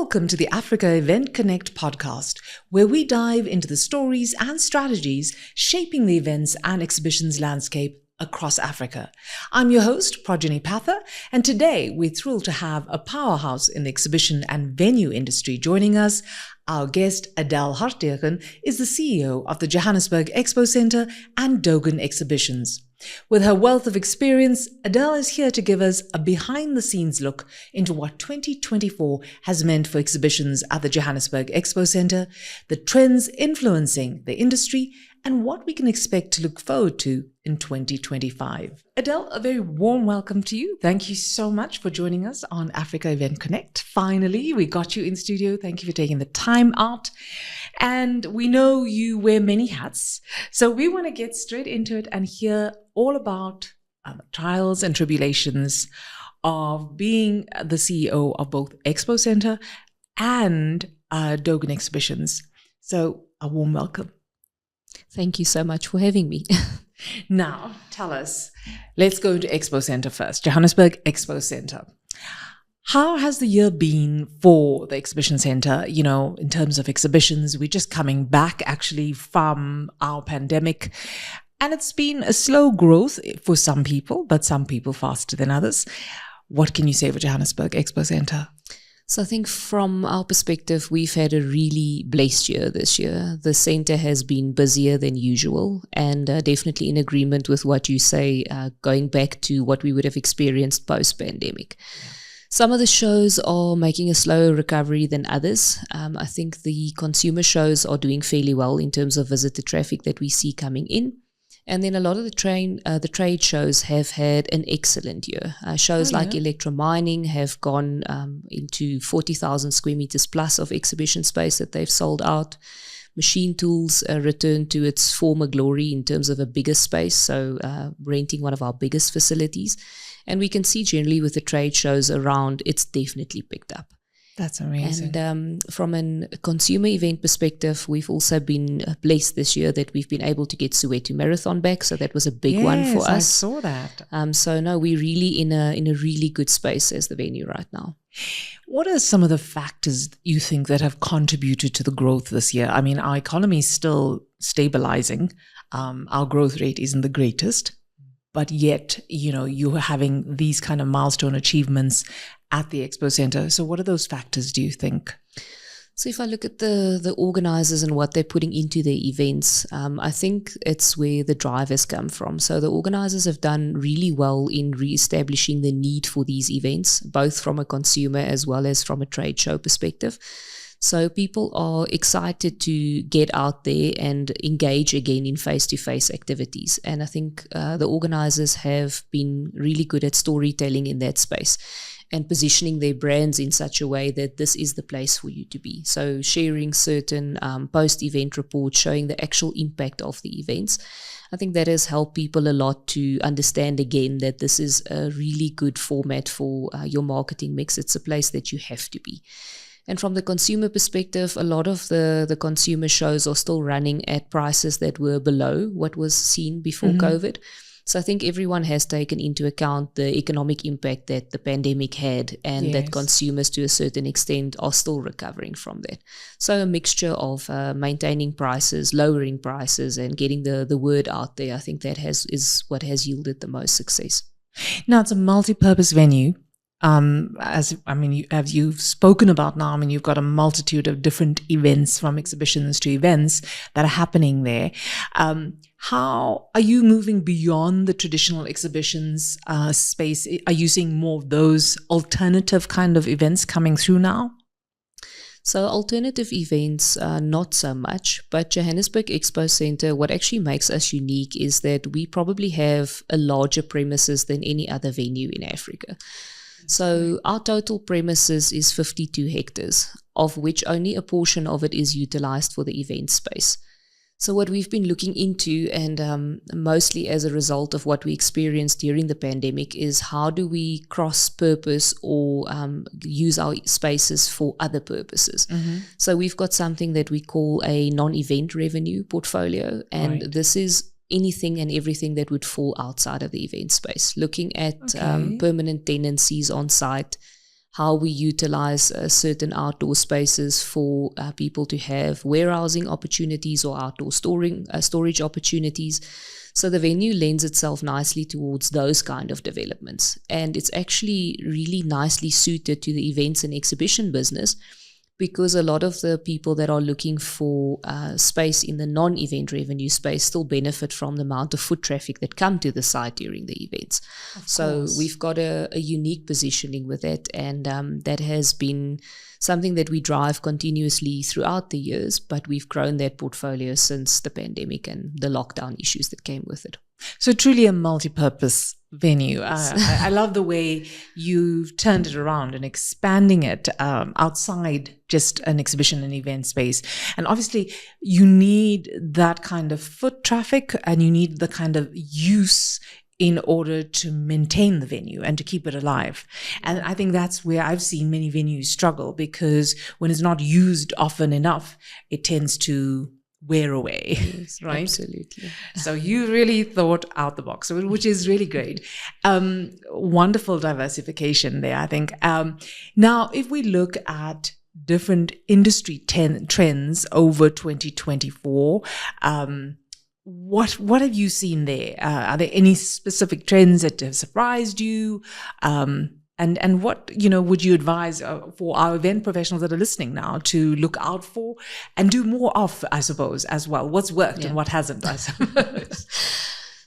Welcome to the Africa Event Connect podcast, where we dive into the stories and strategies shaping the events and exhibitions landscape across Africa. I'm your host, Projeni Pather, and today we're thrilled to have a powerhouse in the exhibition and venue industry joining us. Our guest, Adele Hartdegen, is the CEO of the Johannesburg Expo Center and Dogan Exhibitions. With her wealth of experience, Adele is here to give us a behind-the-scenes look into what 2024 has meant for exhibitions at the Johannesburg Expo Center, the trends influencing the industry, and what we can expect to look forward to in 2025. Adele, a very warm welcome to you. Thank you so much for joining us on Africa Event Connect. Finally, we got you in studio. Thank you for taking the time out. And we know you wear many hats, so we want to get straight into it and hear all about trials and tribulations of being the CEO of both Expo Center and Dogan Exhibitions. So a warm welcome. Thank you so much for having me. Now, tell us, let's go to Expo Center first, Johannesburg Expo Center. How has the year been for the exhibition center? You know, in terms of exhibitions, we're just coming back actually from our pandemic. And it's been a slow growth for some people, but some people faster than others. What can you say for Johannesburg Expo Center? So I think from our perspective, we've had a really blessed year this year. The center has been busier than usual, and definitely in agreement with what you say, going back to what we would have experienced post-pandemic. Yeah. Some of the shows are making a slower recovery than others. I think the consumer shows are doing fairly well in terms of visitor traffic that we see coming in. And then a lot of the trade shows have had an excellent year. Shows like electromining have gone into 40,000 square meters plus of exhibition space that they've sold out. Machine tools returned to its former glory in terms of a bigger space, so renting one of our biggest facilities. And we can see generally with the trade shows around, it's definitely picked up. That's amazing. And from a consumer event perspective, we've also been blessed this year that we've been able to get Soweto Marathon back. So that was a big one for us. I saw that. So no, we're really in a really good space as the venue right now. What are some of the factors you think that have contributed to the growth this year? I mean, our economy is still stabilizing. Our growth rate isn't the greatest, but yet, you know, you're having these kind of milestone achievements at the Expo Center. So what are those factors, do you think? So if I look at the organizers and what they're putting into their events, I think it's where the drive has come from. So the organizers have done really well in reestablishing the need for these events, both from a consumer as well as from a trade show perspective. So people are excited to get out there and engage again in face-to-face activities. And I think the organizers have been really good at storytelling in that space and positioning their brands in such a way that this is the place for you to be. So sharing certain post-event reports showing the actual impact of the events. I think that has helped people a lot to understand again that this is a really good format for your marketing mix. It's a place that you have to be. And from the consumer perspective, a lot of the consumer shows are still running at prices that were below what was seen before COVID. So I think everyone has taken into account the economic impact that the pandemic had and that consumers to a certain extent are still recovering from that. So a mixture of maintaining prices, lowering prices and getting the word out there, I think that is what has yielded the most success. Now it's a multi-purpose venue. As you've spoken about now, I mean, you've got a multitude of different events, from exhibitions to events that are happening there. How are you moving beyond the traditional exhibitions space? Are you seeing more of those alternative kind of events coming through now? So alternative events, not so much, but Johannesburg Expo Center, what actually makes us unique is that we probably have a larger premises than any other venue in Africa. So our total premises is 52 hectares, of which only a portion of it is utilized for the event space. So what we've been looking into, and mostly as a result of what we experienced during the pandemic, is how do we cross-purpose or use our spaces for other purposes. So we've got something that we call a non-event revenue portfolio, and this is anything and everything that would fall outside of the event space. Looking at permanent tenancies on site, how we utilize certain outdoor spaces for people to have warehousing opportunities or outdoor storage opportunities. So the venue lends itself nicely towards those kind of developments. And it's actually really nicely suited to the events and exhibition business, because a lot of the people that are looking for space in the non-event revenue space still benefit from the amount of foot traffic that come to the site during the events. So we've got a unique positioning with it, and that has been something that we drive continuously throughout the years, but we've grown that portfolio since the pandemic and the lockdown issues that came with it. So truly a multi-purpose venue. I love the way you've turned it around and expanding it outside just an exhibition and event space. And obviously you need that kind of foot traffic, and you need the kind of use in order to maintain the venue and to keep it alive. And I think that's where I've seen many venues struggle, because when it's not used often enough, it tends to wear away. Yes, right? Absolutely. So you really thought out the box, which is really great. Wonderful diversification there, I think. Now, if we look at different industry trends over 2024, what have you seen there? Are there any specific trends that have surprised you? And what, would you advise for our event professionals that are listening now to look out for and do more of, I suppose, as well? What's worked and what hasn't, I suppose?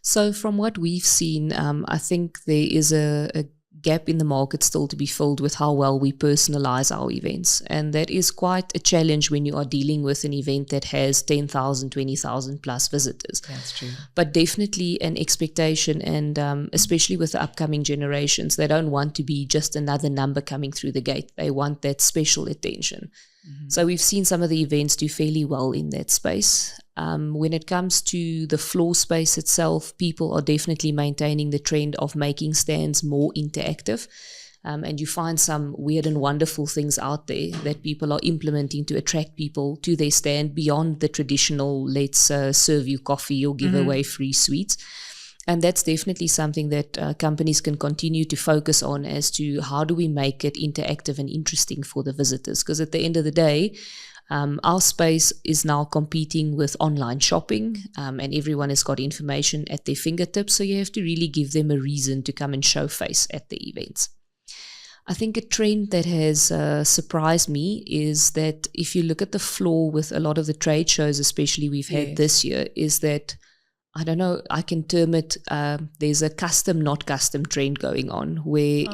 So from what we've seen, I think there is a gap in the market still to be filled with how well we personalize our events. And that is quite a challenge when you are dealing with an event that has 10,000, 20,000 plus visitors. That's true. But definitely an expectation, and especially with the upcoming generations, they don't want to be just another number coming through the gate. They want that special attention. Mm-hmm. So we've seen some of the events do fairly well in that space. When it comes to the floor space itself, people are definitely maintaining the trend of making stands more interactive. And you find some weird and wonderful things out there that people are implementing to attract people to their stand beyond the traditional, let's serve you coffee or give away free sweets. And that's definitely something that companies can continue to focus on, as to how do we make it interactive and interesting for the visitors. Because at the end of the day, our space is now competing with online shopping, and everyone has got information at their fingertips. So you have to really give them a reason to come and show face at the events. I think a trend that has surprised me is that if you look at the floor with a lot of the trade shows, especially we've had this year, is that, I don't know, I can term it, there's a custom, not custom trend going on, where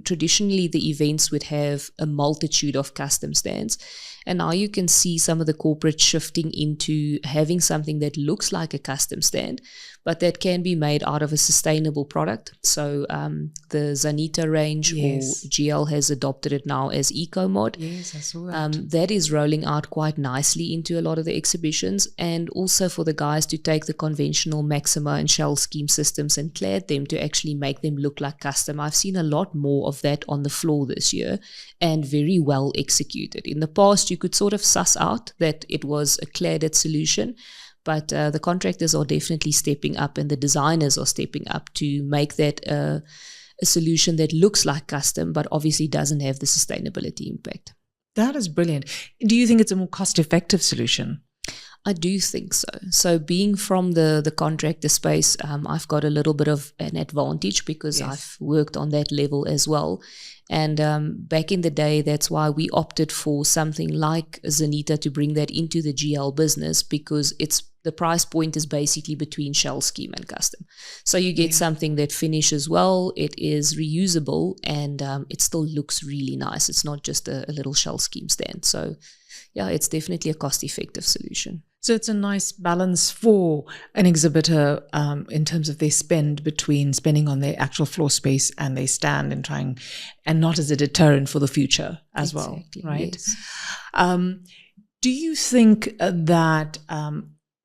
traditionally the events would have a multitude of custom stands. And now you can see some of the corporates shifting into having something that looks like a custom stand, but that can be made out of a sustainable product. So the Zanita range, or GL has adopted it now as EcoMod. Yes, I saw that. That is rolling out quite nicely into a lot of the exhibitions, and also for the guys to take the conventional Maxima and Shell scheme systems and clad them to actually make them look like custom. I've seen a lot more of that on the floor this year, and very well executed. In the past, you could sort of suss out that it was a cladded solution, but the contractors are definitely stepping up, and the designers are stepping up to make that a solution that looks like custom, but obviously doesn't have the sustainability impact. That is brilliant. Do you think it's a more cost-effective solution? I do think so. So being from the contractor space, I've got a little bit of an advantage, because I've worked on that level as well. And back in the day, that's why we opted for something like Zanita to bring that into the GL business, because the price point is basically between shell scheme and custom. So you get something that finishes well, it is reusable, and it still looks really nice. It's not just a little shell scheme stand. So yeah, it's definitely a cost-effective solution. So it's a nice balance for an exhibitor in terms of their spend between spending on their actual floor space and their stand, and not as a deterrent for the future as well, right? Yes. Do you think that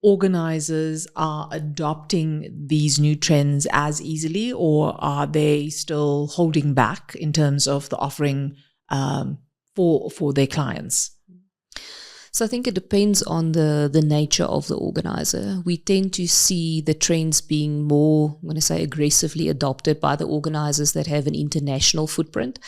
organizers are adopting these new trends as easily, or are they still holding back in terms of the offering for their clients? So I think it depends on the nature of the organizer. We tend to see the trends being more, I'm going to say, aggressively adopted by the organizers that have an international footprint.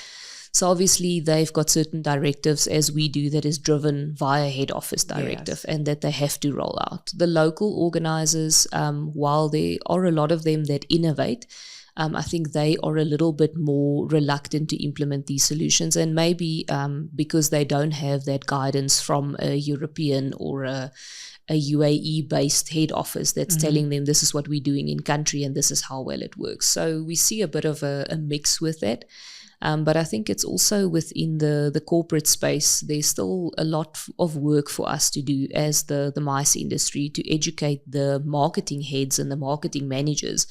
So obviously they've got certain directives, as we do, that is driven via head office directive, and that they have to roll out. The local organizers, while there are a lot of them that innovate, I think they are a little bit more reluctant to implement these solutions, and maybe because they don't have that guidance from a European or a UAE-based head office that's telling them this is what we're doing in country and this is how well it works. So we see a bit of a mix with that. But I think it's also within the corporate space, there's still a lot of work for us to do as the mice industry to educate the marketing heads and the marketing managers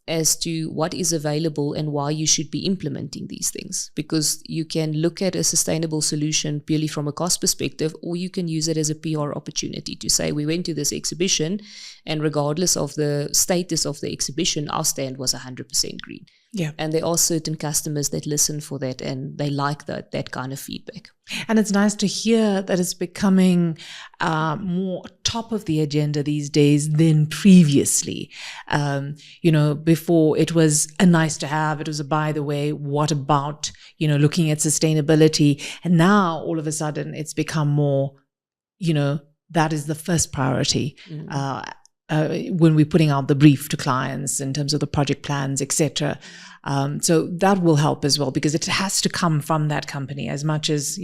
as to what is available and why you should be implementing these things. Because you can look at a sustainable solution purely from a cost perspective, or you can use it as a PR opportunity to say, we went to this exhibition and regardless of the status of the exhibition, our stand was 100% green. Yeah. And there are certain customers that listen for that and they like that kind of feedback. And it's nice to hear that it's becoming more top of the agenda these days than previously. Before it was a nice to have, it was a by the way, what about, looking at sustainability? And now all of a sudden it's become more, that is the first priority. When we're putting out the brief to clients in terms of the project plans, etc. So that will help as well, because it has to come from that company as much as,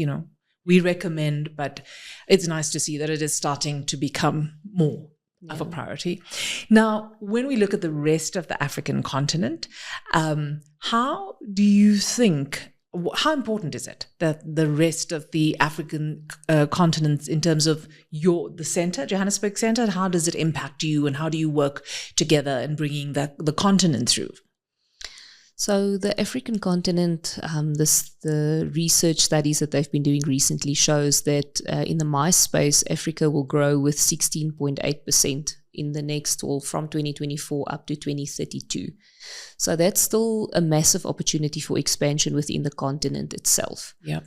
we recommend, but it's nice to see that it is starting to become more of a priority. Now, when we look at the rest of the African continent, how do you think, how important is it that the rest of the African continents, in terms of the center, Johannesburg center, how does it impact you and how do you work together in bringing the continent through? So the African continent, the research studies that they've been doing recently shows that in the mice space, Africa will grow with 16.8% in the next, or from 2024 up to 2032. So that's still a massive opportunity for expansion within the continent itself. Yeah.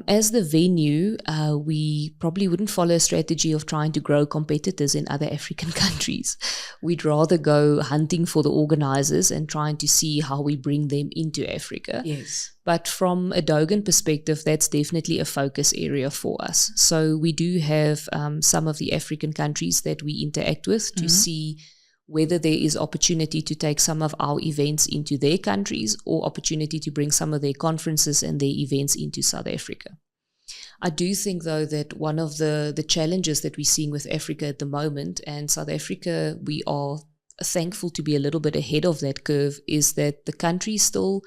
As the venue, we probably wouldn't follow a strategy of trying to grow competitors in other African countries. We'd rather go hunting for the organizers and trying to see how we bring them into Africa. Yes. But from a Dogan perspective, that's definitely a focus area for us. So we do have some of the African countries that we interact with to see whether there is opportunity to take some of our events into their countries or opportunity to bring some of their conferences and their events into South Africa. I do think, though, that one of the challenges that we're seeing with Africa at the moment, and South Africa, we are thankful to be a little bit ahead of that curve, is that the country still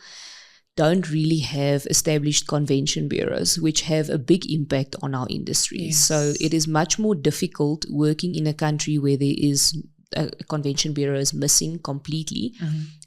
don't really have established convention bureaus, which have a big impact on our industry. Yes. So it is much more difficult working in a country where there is a convention bureau is missing completely.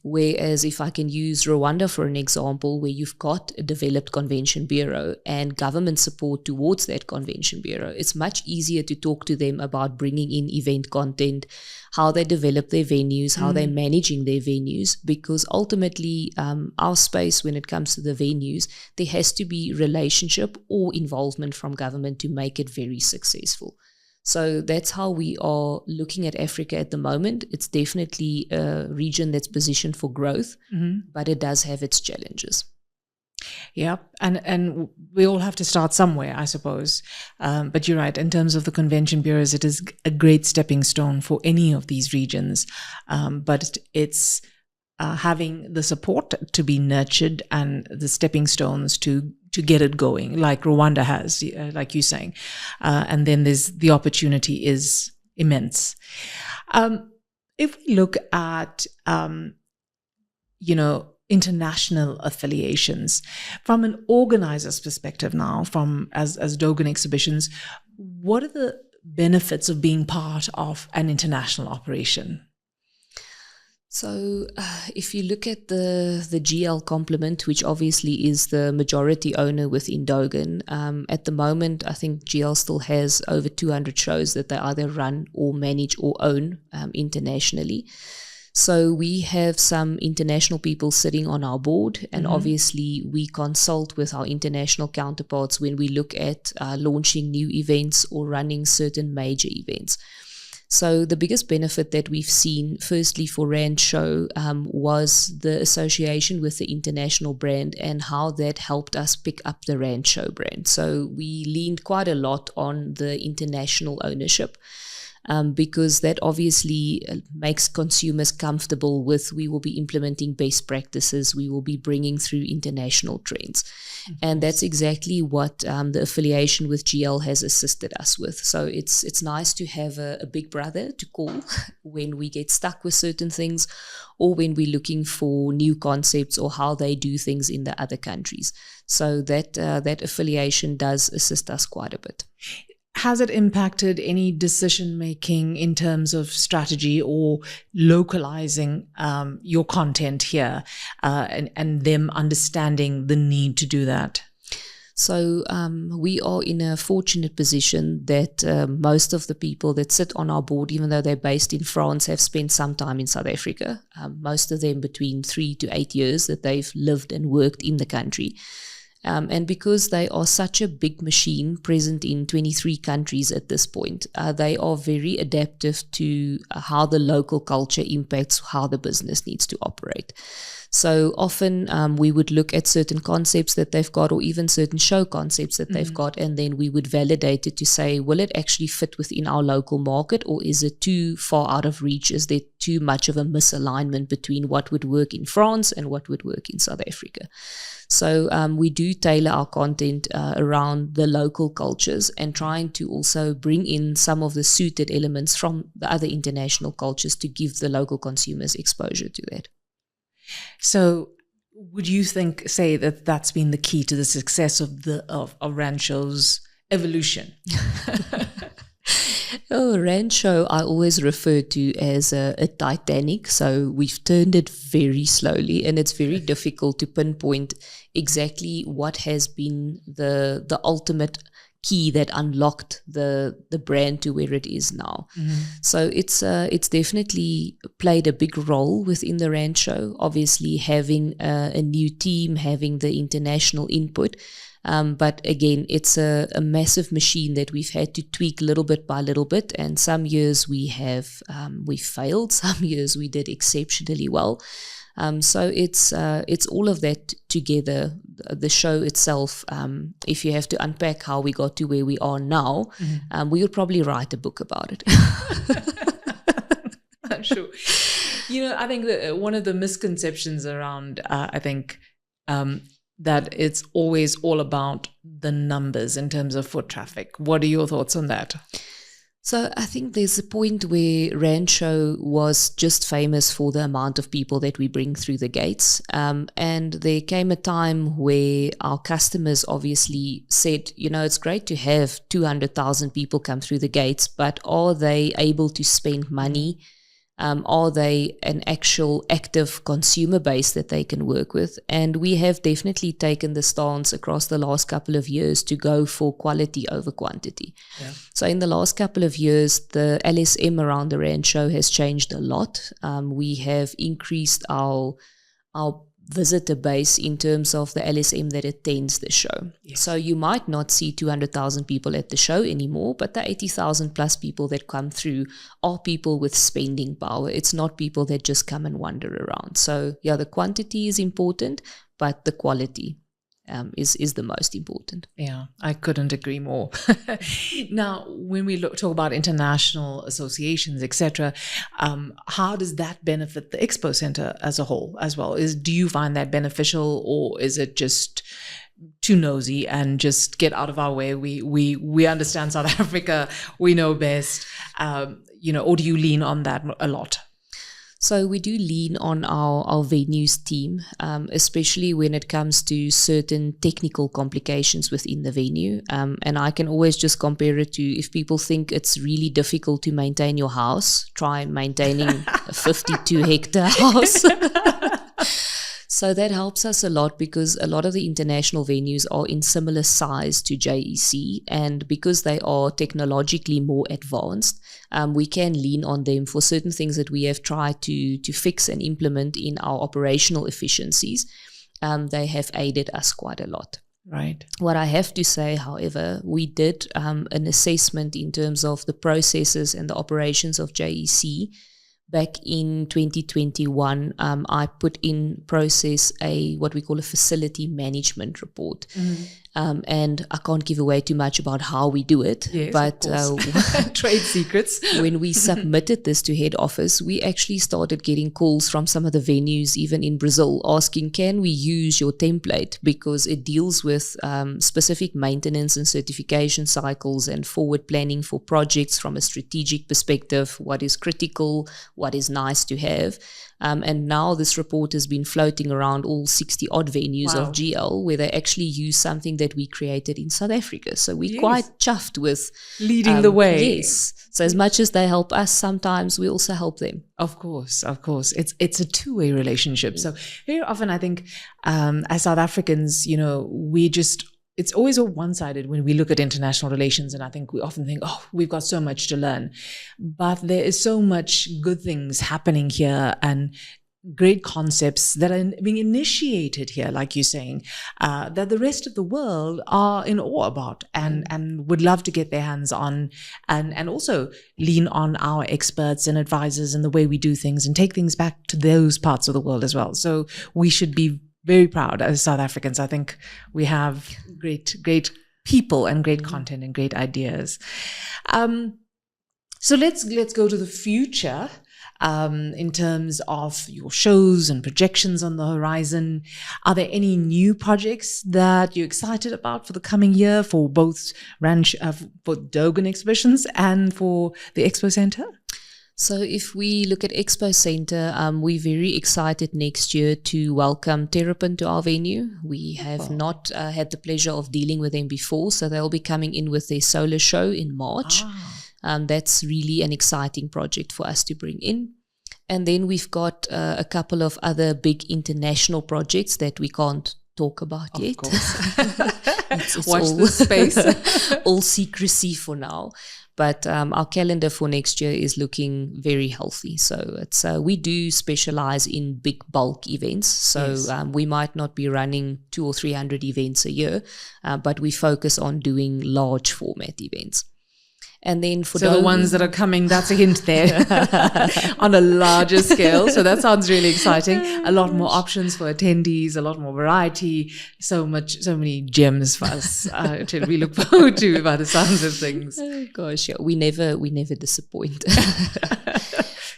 Whereas if I can use Rwanda for an example, where you've got a developed convention bureau and government support towards that convention bureau, it's much easier to talk to them about bringing in event content, how they develop their venues, how they're managing their venues, because ultimately our space, when it comes to the venues, there has to be relationship or involvement from government to make it very successful. So that's how we are looking at Africa at the moment. It's definitely a region that's positioned for growth, but it does have its challenges. Yeah, and we all have to start somewhere, I suppose. But you're right, in terms of the convention bureaus, it is a great stepping stone for any of these regions. But it's having the support to be nurtured and the stepping stones to get it going, like Rwanda has, like you're saying. And then the opportunity is immense. If we look at, international affiliations, from an organizer's perspective now, as Dogan Exhibitions, what are the benefits of being part of an international operation? So if you look at the GL complement, which obviously is the majority owner within Dogan, at the moment, I think GL still has over 200 shows that they either run or manage or own internationally. So we have some international people sitting on our board, and obviously we consult with our international counterparts when we look at launching new events or running certain major events. So the biggest benefit that we've seen, firstly for Rand Show, was the association with the international brand and how that helped us pick up the Rand Show brand. So we leaned quite a lot on the international ownership. Because that obviously makes consumers comfortable with, we will be implementing best practices, we will be bringing through international trends. And that's exactly what the affiliation with GL has assisted us with. So it's nice to have a big brother to call when we get stuck with certain things, or when we're looking for new concepts or how they do things in the other countries. So that affiliation does assist us quite a bit. Has it impacted any decision-making in terms of strategy or localizing your content here and them understanding the need to do that? So we are in a fortunate position that most of the people that sit on our board, even though they're based in France, have spent some time in South Africa. Most of them between 3 to 8 years that they've lived and worked in the country. And because they are such a big machine present in 23 countries at this point, they are very adaptive to how the local culture impacts how the business needs to operate. So often we would look at certain concepts that they've got, or even certain show concepts that they've got, and then we would validate it to say, will it actually fit within our local market, or is it too far out of reach? Is there too much of a misalignment between what would work in France and what would work in South Africa? So we do tailor our content around the local cultures and trying to also bring in some of the suited elements from the other international cultures to give the local consumers exposure to that. So would you say that that's been the key to the success of Rand Show's evolution? Oh, Rand Show I always refer to as a Titanic. So we've turned it very slowly, and it's very difficult to pinpoint exactly what has been the ultimate key that unlocked the brand to where it is now. So it's definitely played a big role within the Rand Show. Obviously, having a new team, having the international input. But again, it's a massive machine that we've had to tweak little bit by little bit. And some years we failed, some years we did exceptionally well. So it's all of that together. The show itself, if you have to unpack how we got to where we are now, we would probably write a book about it. I'm sure. I think that one of the misconceptions around, that it's always all about the numbers in terms of foot traffic. What are your thoughts on that? So I think there's a point where Rand Show was just famous for the amount of people that we bring through the gates. And there came a time where our customers obviously said, it's great to have 200,000 people come through the gates, but are they able to spend money? Are they an actual active consumer base that they can work with? And we have definitely taken the stance across the last couple of years to go for quality over quantity. Yeah. So in the last couple of years, the LSM around the Rand Show has changed a lot. We have increased our visitor base in terms of the LSM that attends the show. Yes. So you might not see 200,000 people at the show anymore, but the 80,000 plus people that come through are people with spending power. It's not people that just come and wander around. So yeah, the quantity is important, but the quality is the most important. Yeah, I couldn't agree more. Now, when we talk about international associations, etc., how does that benefit the Expo Center as a whole as well? Do you find that beneficial, or is it just too nosy and just get out of our way? We understand South Africa, we know best, or do you lean on that a lot? So we do lean on our venues team, especially when it comes to certain technical complications within the venue. And I can always just compare it to, if people think it's really difficult to maintain your house, try maintaining a 52-hectare house. So that helps us a lot, because a lot of the international venues are in similar size to JEC, and because they are technologically more advanced, we can lean on them for certain things that we have tried to fix and implement in our operational efficiencies. They have aided us quite a lot. Right. What I have to say, however, we did an assessment in terms of the processes and the operations of JEC. Back in 2021, I put in process what we call a facility management report. And I can't give away too much about how we do it. Yes, but trade secrets. When we submitted this to head office, we actually started getting calls from some of the venues, even in Brazil, asking, can we use your template? Because it deals with specific maintenance and certification cycles and forward planning for projects from a strategic perspective, what is critical, what is nice to have. And now this report has been floating around all 60 odd venues of GL, where they actually use something that we created in South Africa. So we're quite chuffed with leading the way. Yes. So as much as they help us, sometimes we also help them. Of course. It's a two-way relationship. So very often I think as South Africans, it's always one-sided when we look at international relations, and I think we often think, we've got so much to learn. But there is so much good things happening here and great concepts that are being initiated here, like you're saying, that the rest of the world are in awe about and would love to get their hands on and also lean on our experts and advisors and the way we do things and take things back to those parts of the world as well. So we should be very proud as South Africans. I think we have great people and great content and great ideas. So let's go to the future in terms of your shows and projections on the horizon. Are there any new projects that you're excited about for the coming year for both for Dogan exhibitions and for the Expo Center? So if we look at Expo Center, we're very excited next year to welcome Terrapin to our venue. We have not had the pleasure of dealing with them before, so they'll be coming in with their solo show in March. That's really an exciting project for us to bring in. And then we've got a couple of other big international projects that we can't talk about yet. Of course. it's Watch the space. All secrecy for now. But our calendar for next year is looking very healthy. So it's we do specialize in big bulk events. So we might not be running 200 or 300 events a year, but we focus on doing large format events. And then for the ones that are coming, that's a hint there, on a larger scale. So that sounds really exciting. A lot more options for attendees, a lot more variety, so many gems for us to we look forward to by the sounds of things. Oh gosh, yeah, we never disappoint.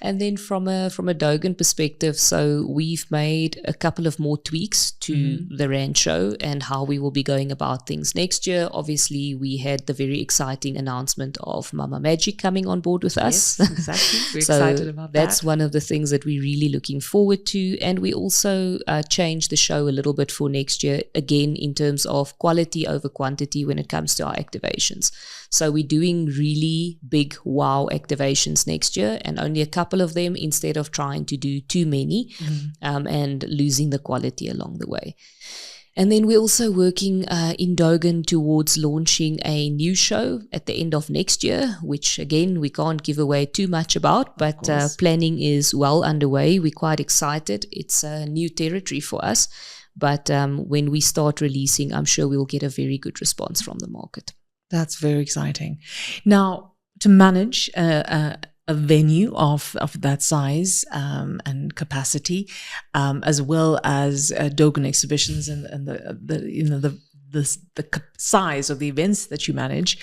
And then from a Dogan perspective, so we've made a couple of more tweaks to the Rand show and how we will be going about things next year. Obviously, we had the very exciting announcement of Mama Magic coming on board with us. Yes, exactly. We're excited about that. That's one of the things that we're really looking forward to. And we also changed the show a little bit for next year, again, in terms of quality over quantity when it comes to our activations. So we're doing really big wow activations next year, and only a couple of them instead of trying to do too many and losing the quality along the way. And then we're also working in Dogan towards launching a new show at the end of next year, which again, we can't give away too much about, but planning is well underway. We're quite excited. It's a new territory for us, but when we start releasing, I'm sure we'll get a very good response from the market. That's very exciting. Now, to manage a venue of that size and capacity, as well as Dogan exhibitions and the size of the events that you manage,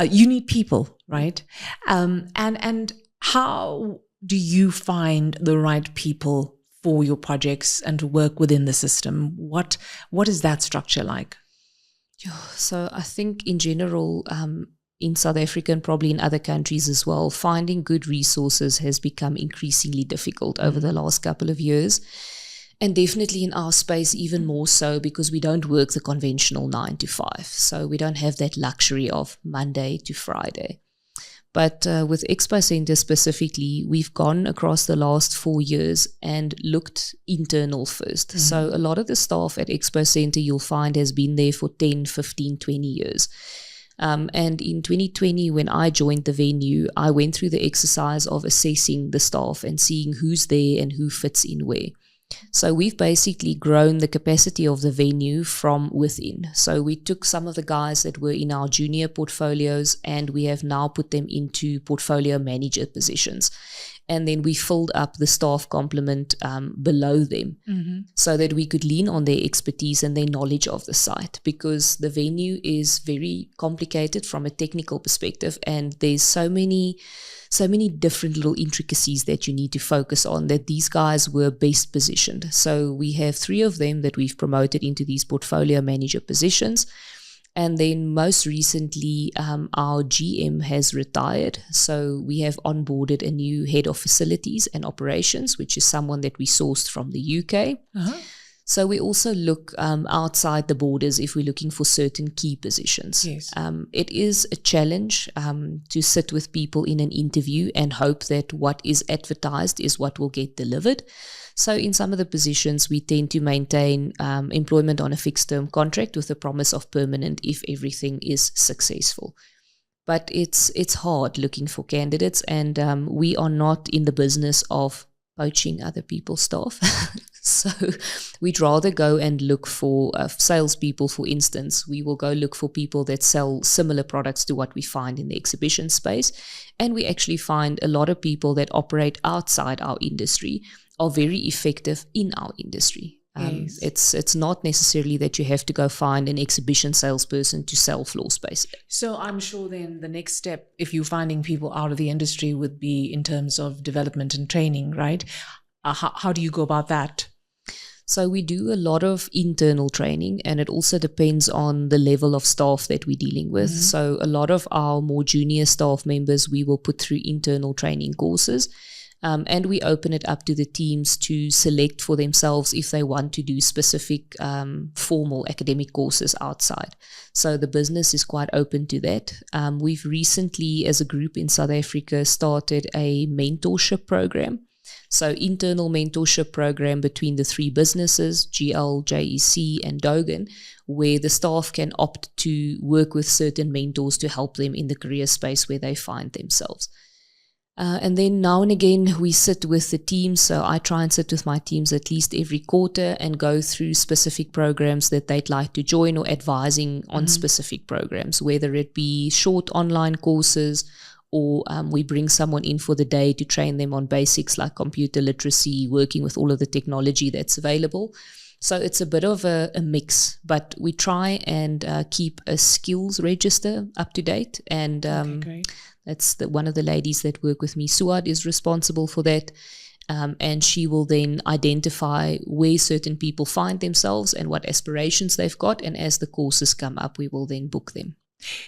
you need people, right? And how do you find the right people for your projects and to work within the system? What is that structure like? So I think in general, in South Africa and probably in other countries as well, finding good resources has become increasingly difficult over the last couple of years. And definitely in our space, even more so, because we don't work the conventional 9 to 5. So we don't have that luxury of Monday to Friday. But with Expo Center specifically, we've gone across the last 4 years and looked internal first. So a lot of the staff at Expo Center you'll find has been there for 10, 15, 20 years. And in 2020, when I joined the venue, I went through the exercise of assessing the staff and seeing who's there and who fits in where. So we've basically grown the capacity of the venue from within. So we took some of the guys that were in our junior portfolios and we have now put them into portfolio manager positions. And then we filled up the staff complement below them so that we could lean on their expertise and their knowledge of the site, because the venue is very complicated from a technical perspective and there's so many different little intricacies that you need to focus on, that these guys were best positioned. So we have 3 of them that we've promoted into these portfolio manager positions. And then most recently, our GM has retired. So we have onboarded a new head of facilities and operations, which is someone that we sourced from the UK. So we also look outside the borders if we're looking for certain key positions. Yes. It is a challenge to sit with people in an interview and hope that what is advertised is what will get delivered. So in some of the positions, we tend to maintain employment on a fixed-term contract with the promise of permanent if everything is successful. But it's hard looking for candidates, and we are not in the business of poaching other people's staff. So we'd rather go and look for salespeople, for instance. We will go look for people that sell similar products to what we find in the exhibition space. And we actually find a lot of people that operate outside our industry are very effective in our industry. Yes. It's not necessarily that you have to go find an exhibition salesperson to sell floor space. So I'm sure then the next step, if you're finding people out of the industry, would be in terms of development and training, right? How do you go about that? So we do a lot of internal training, and it also depends on the level of staff that we're dealing with. So a lot of our more junior staff members, we will put through internal training courses. And we open it up to the teams to select for themselves if they want to do specific formal academic courses outside. So the business is quite open to that. We've recently, as a group in South Africa, started a mentorship program. So internal mentorship program between the 3 businesses, GL, JEC, and Dogan, where the staff can opt to work with certain mentors to help them in the career space where they find themselves. And then now and again, we sit with the teams. So I try and sit with my teams at least every quarter and go through specific programs that they'd like to join, or advising on specific programs, whether it be short online courses, or we bring someone in for the day to train them on basics like computer literacy, working with all of the technology that's available. So it's a bit of a mix, but we try and keep a skills register up to date. And that's one of the ladies that work with me, Suad, is responsible for that. And she will then identify where certain people find themselves and what aspirations they've got. And as the courses come up, we will then book them.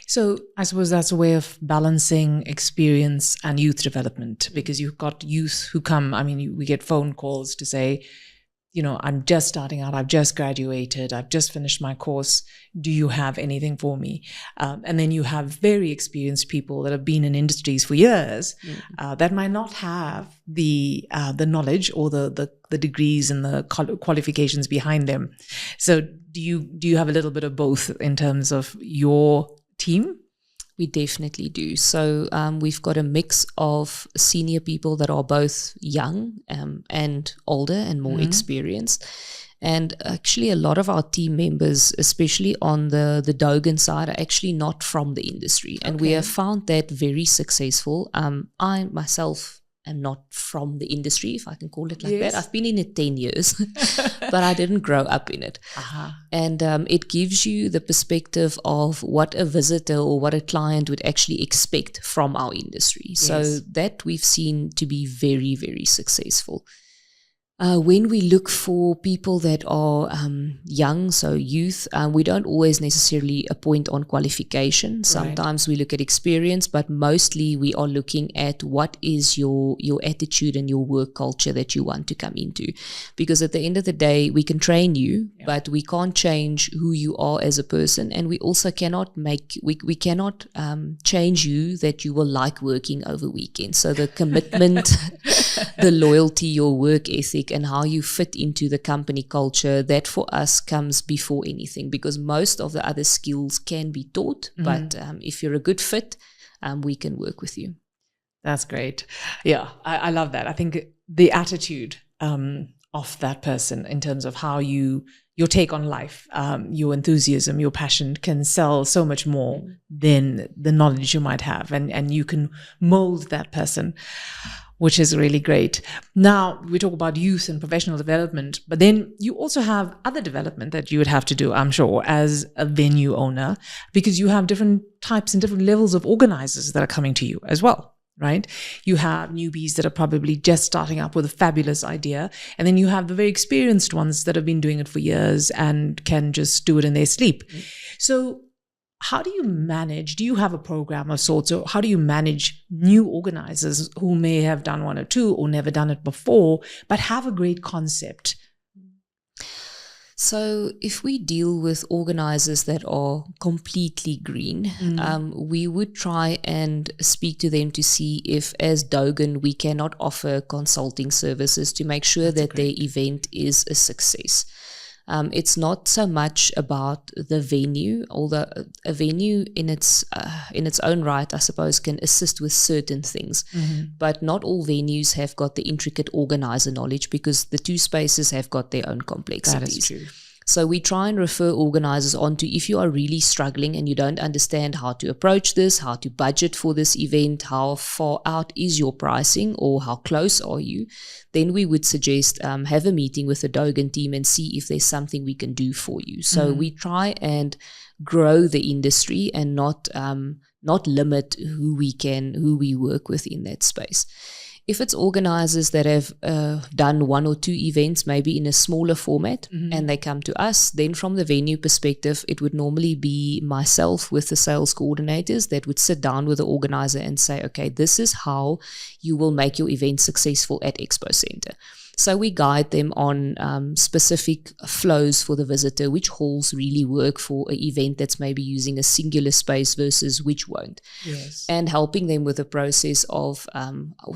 So I suppose that's a way of balancing experience and youth development, because you've got youth who come, I mean, we get phone calls to say, I'm just starting out, I've just graduated, I've just finished my course, do you have anything for me? And then you have very experienced people that have been in industries for years that might not have the knowledge or the degrees and the qualifications behind them. So do you have a little bit of both in terms of your team? We definitely do. So we've got a mix of senior people that are both young and older and more experienced. And actually a lot of our team members, especially on the Dogan side, are actually not from the industry. And we have found that very successful. I myself am not from the industry, if I can call it like that. I've been in it 10 years, but I didn't grow up in it. And it gives you the perspective of what a visitor or what a client would actually expect from our industry. So that we've seen to be very, very successful. When we look for people that are young, so youth, we don't always necessarily appoint on qualification. Sometimes we look at experience, but mostly we are looking at what is your attitude and your work culture that you want to come into. Because at the end of the day, we can train you, but we can't change who you are as a person. And we also cannot we cannot change you that you will like working over weekends. So the commitment, the loyalty, your work ethic, and how you fit into the company culture, that for us comes before anything, because most of the other skills can be taught, but if you're a good fit, we can work with you. That's great. Yeah, I love that. I think the attitude of that person in terms of how your take on life, your enthusiasm, your passion can sell so much more than the knowledge you might have, and you can mold that person, which is really great. Now, we talk about youth and professional development, but then you also have other development that you would have to do, I'm sure, as a venue owner, because you have different types and different levels of organizers that are coming to you as well. Right? You have newbies that are probably just starting up with a fabulous idea. And then you have the very experienced ones that have been doing it for years and can just do it in their sleep. So how do you manage? Do you have a program of sorts? Or how do you manage new organizers who may have done one or two or never done it before, but have a great concept? So if we deal with organizers that are completely green, we would try and speak to them to see if, as Dogan, we cannot offer consulting services to make sure that their event is a success. It's not so much about the venue, although a venue in its own right, I suppose, can assist with certain things. But not all venues have got the intricate organizer knowledge, because the two spaces have got their own complexities. That is true. So we try and refer organizers on to, if you are really struggling and you don't understand how to approach this, how to budget for this event, how far out is your pricing or how close are you, then we would suggest have a meeting with the Dogan team and see if there's something we can do for you. So we try and grow the industry and not limit who we work with in that space. If it's organizers that have done one or two events, maybe in a smaller format, and they come to us, then from the venue perspective, it would normally be myself with the sales coordinators that would sit down with the organizer and say, okay, this is how you will make your event successful at Expo Center. So we guide them on specific flows for the visitor, which halls really work for an event that's maybe using a singular space versus which won't. Yes. And helping them with the process of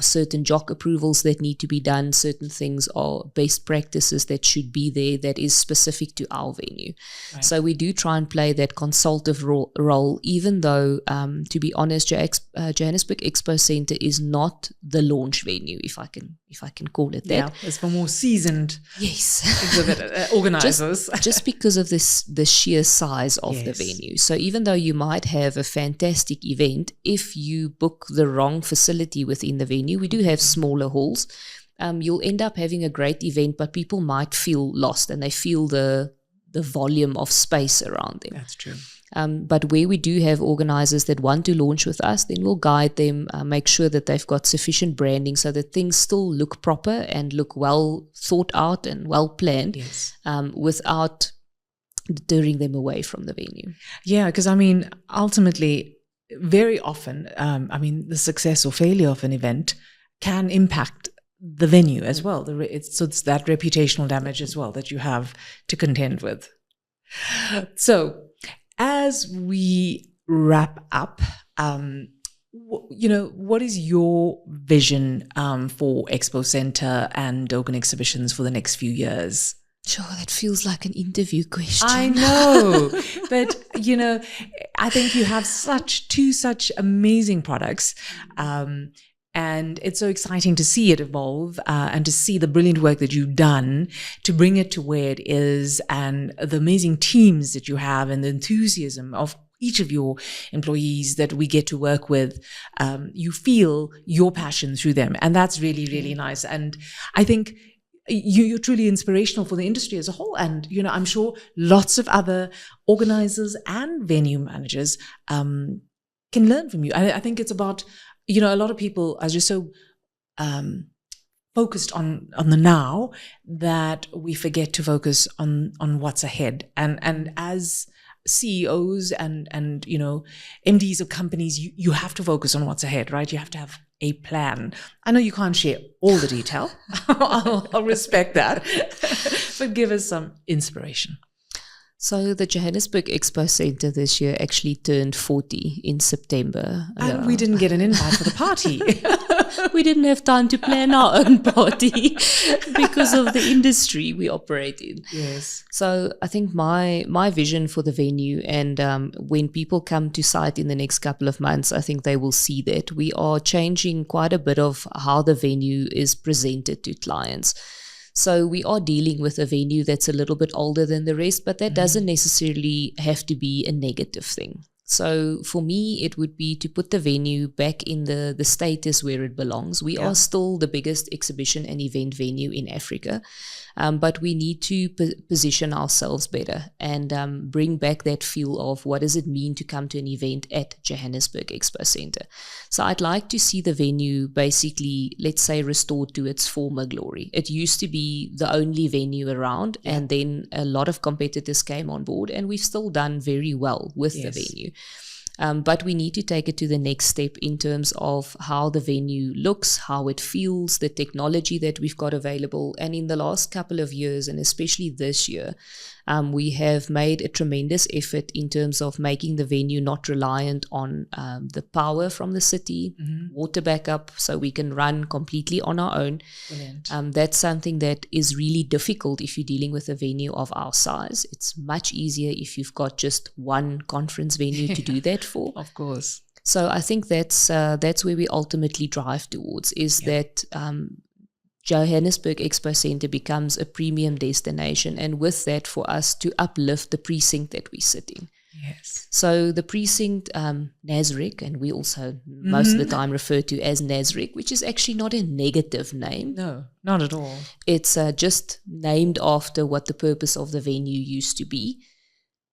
certain JOC approvals that need to be done, certain things or best practices that should be there that is specific to our venue. Right. So we do try and play that consultative role, even though, to be honest, Johannesburg Expo Center is not the launch venue, if I can call it that. Yeah. It's for more seasoned organizers. Just because of the sheer size of the venue. So even though you might have a fantastic event, if you book the wrong facility within the venue, we do have smaller halls, you'll end up having a great event, but people might feel lost and they feel the volume of space around them. That's true. But where we do have organizers that want to launch with us, then we'll guide them, make sure that they've got sufficient branding so that things still look proper and look well thought out and well planned, without deterring them away from the venue. Yeah, because I mean, ultimately, very often, the success or failure of an event can impact the venue as well. So it's that reputational damage as well that you have to contend with. So, as we wrap up, what is your vision for Expo Center and Dogan Exhibitions for the next few years? Sure, that feels like an interview question. I know, but I think you have such amazing products. And it's so exciting to see it evolve and to see the brilliant work that you've done to bring it to where it is, and the amazing teams that you have and the enthusiasm of each of your employees that we get to work with. You feel your passion through them, and that's really, really nice. And I think you're truly inspirational for the industry as a whole. And, I'm sure lots of other organizers and venue managers can learn from you. I think it's about... a lot of people are just so focused on the now that we forget to focus on what's ahead. And as CEOs and MDs of companies, you have to focus on what's ahead, right? You have to have a plan. I know you can't share all the detail. I'll respect that. But give us some inspiration. So the Johannesburg Expo Center this year actually turned 40 in September. And we didn't get an invite for the party. We didn't have time to plan our own party because of the industry we operate in. Yes. So I think my vision for the venue, and when people come to site in the next couple of months, I think they will see that we are changing quite a bit of how the venue is presented to clients. So we are dealing with a venue that's a little bit older than the rest, but that doesn't necessarily have to be a negative thing. So for me, it would be to put the venue back in the status where it belongs. We are still the biggest exhibition and event venue in Africa, but we need to position ourselves better and bring back that feel of what does it mean to come to an event at Johannesburg Expo Centre. So I'd like to see the venue basically, let's say, restored to its former glory. It used to be the only venue around, and then a lot of competitors came on board, and we've still done very well with the venue. But we need to take it to the next step in terms of how the venue looks, how it feels, the technology that we've got available. And in the last couple of years, and especially this year, we have made a tremendous effort in terms of making the venue not reliant on the power from the city, water backup, so we can run completely on our own. That's something that is really difficult if you're dealing with a venue of our size. It's much easier if you've got just one conference venue to do that for. Of course. So I think that's where we ultimately drive towards, is that Johannesburg Expo Centre becomes a premium destination, and with that for us to uplift the precinct that we sit in. Yes. So the precinct, Nasrec, and we also most of the time refer to as Nasrec, which is actually not a negative name. No, not at all. It's just named after what the purpose of the venue used to be.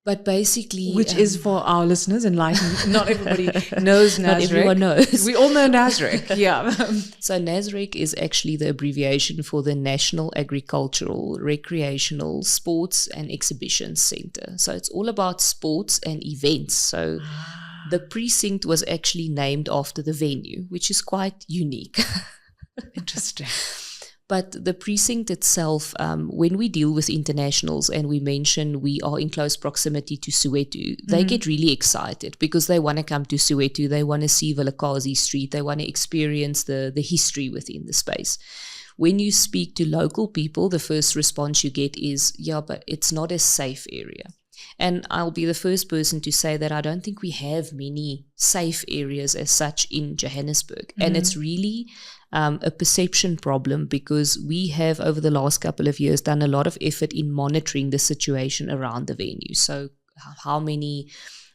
But basically... Which is, for our listeners, enlightened. Not everybody knows Nasrec. Not everyone knows. We all know Nasrec, yeah. So Nasrec is actually the abbreviation for the National Agricultural, Recreational, Sports and Exhibition Centre. So it's all about sports and events. So the precinct was actually named after the venue, which is quite unique. Interesting. But the precinct itself, when we deal with internationals and we mention we are in close proximity to Soweto, they get really excited because they want to come to Soweto, they want to see Vilakazi Street, they want to experience the history within the space. When you speak to local people, the first response you get is, yeah, but it's not a safe area. And I'll be the first person to say that I don't think we have many safe areas as such in Johannesburg. And it's really a perception problem, because we have over the last couple of years done a lot of effort in monitoring the situation around the venue. So how many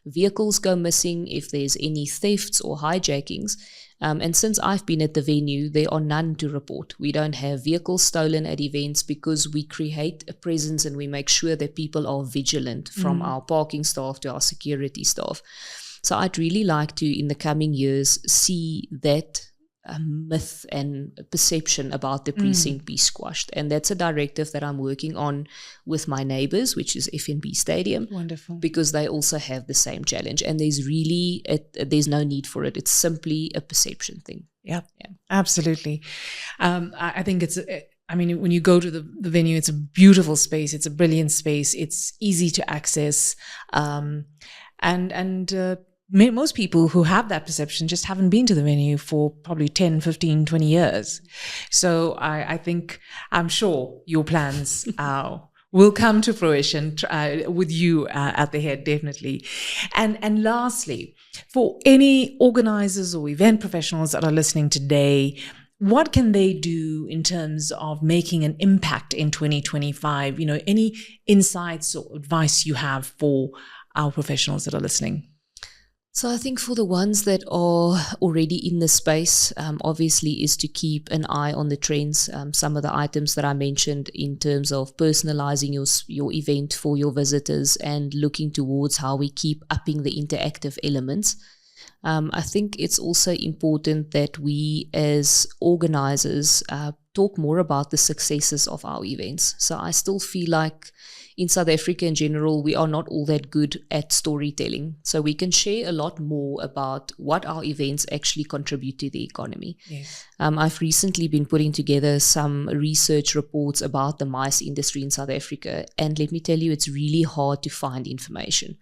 vehicles go missing, if there's any thefts or hijackings. And since I've been at the venue, there are none to report. We don't have vehicles stolen at events because we create a presence and we make sure that people are vigilant, from our parking staff to our security staff. So I'd really like to, in the coming years, see that myth and perception about the precinct be squashed. And that's a directive that I'm working on with my neighbors, which is FNB Stadium. Wonderful. Because they also have the same challenge, and there's no need for it. It's simply a perception thing. Yeah, absolutely. I think when you go to the venue, it's a beautiful space. It's a brilliant space. It's easy to access. Most people who have that perception just haven't been to the venue for probably 10, 15, 20 years. So I'm sure your plans will come to fruition with you at the head, definitely. And lastly, for any organizers or event professionals that are listening today, what can they do in terms of making an impact in 2025? Any insights or advice you have for our professionals that are listening? So I think for the ones that are already in the space, obviously is to keep an eye on the trends. Some of the items that I mentioned in terms of personalizing your event for your visitors and looking towards how we keep upping the interactive elements. I think it's also important that we as organizers talk more about the successes of our events. So I still feel like in South Africa in general, we are not all that good at storytelling. So we can share a lot more about what our events actually contribute to the economy. Yes. I've recently been putting together some research reports about the MICE industry in South Africa. And let me tell you, it's really hard to find information.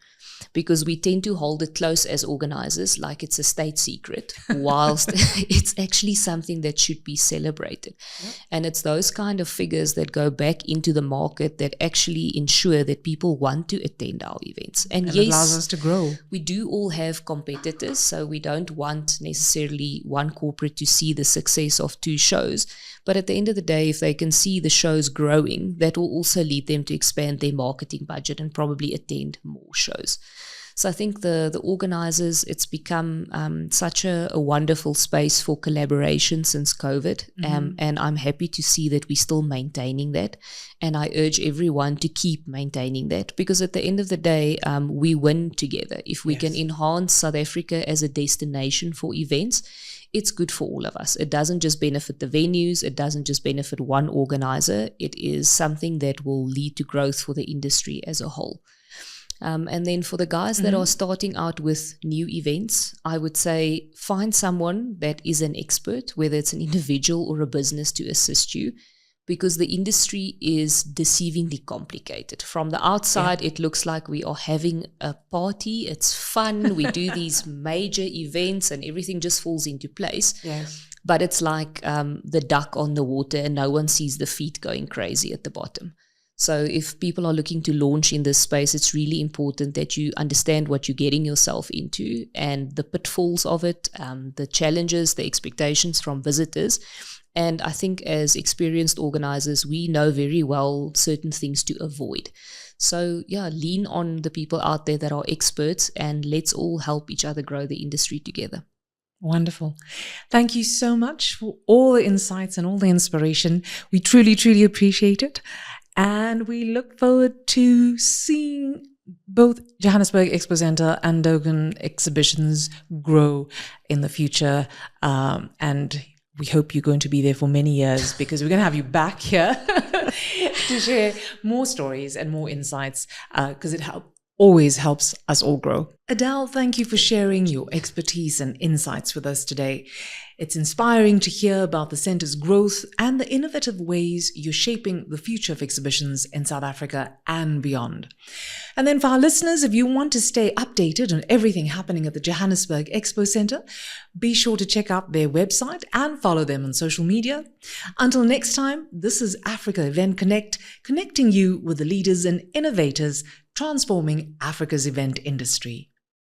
because we tend to hold it close as organizers like it's a state secret, whilst it's actually something that should be celebrated. Yep. And it's those kind of figures that go back into the market that actually ensure that people want to attend our events. And yes, it allows us to grow. We do all have competitors, so we don't want necessarily one corporate to see the success of 2 shows. But at the end of the day, if they can see the shows growing, that will also lead them to expand their marketing budget and probably attend more shows. So I think the organizers, it's become such a wonderful space for collaboration since COVID. And I'm happy to see that we're still maintaining that. And I urge everyone to keep maintaining that, because at the end of the day, we win together. If we can enhance South Africa as a destination for events, it's good for all of us. It doesn't just benefit the venues. It doesn't just benefit one organizer. It is something that will lead to growth for the industry as a whole. And then for the guys that are starting out with new events, I would say find someone that is an expert, whether it's an individual or a business, to assist you, because the industry is deceivingly complicated. From the outside, it looks like we are having a party. It's fun. We do these major events and everything just falls into place. Yes. But it's like the duck on the water and no one sees the feet going crazy at the bottom. So if people are looking to launch in this space, it's really important that you understand what you're getting yourself into and the pitfalls of it, the challenges, the expectations from visitors. And I think as experienced organizers, we know very well certain things to avoid. So lean on the people out there that are experts, and let's all help each other grow the industry together. Wonderful. Thank you so much for all the insights and all the inspiration. We truly, truly appreciate it. And we look forward to seeing both Johannesburg Expo Center and Dogan exhibitions grow in the future. And we hope you're going to be there for many years, because we're going to have you back here to share more stories and more insights, because it always helps us all grow. Adele, thank you for sharing your expertise and insights with us today. It's inspiring to hear about the center's growth and the innovative ways you're shaping the future of exhibitions in South Africa and beyond. And then for our listeners, if you want to stay updated on everything happening at the Johannesburg Expo Center, be sure to check out their website and follow them on social media. Until next time, this is Africa Event Connect, connecting you with the leaders and innovators transforming Africa's event industry.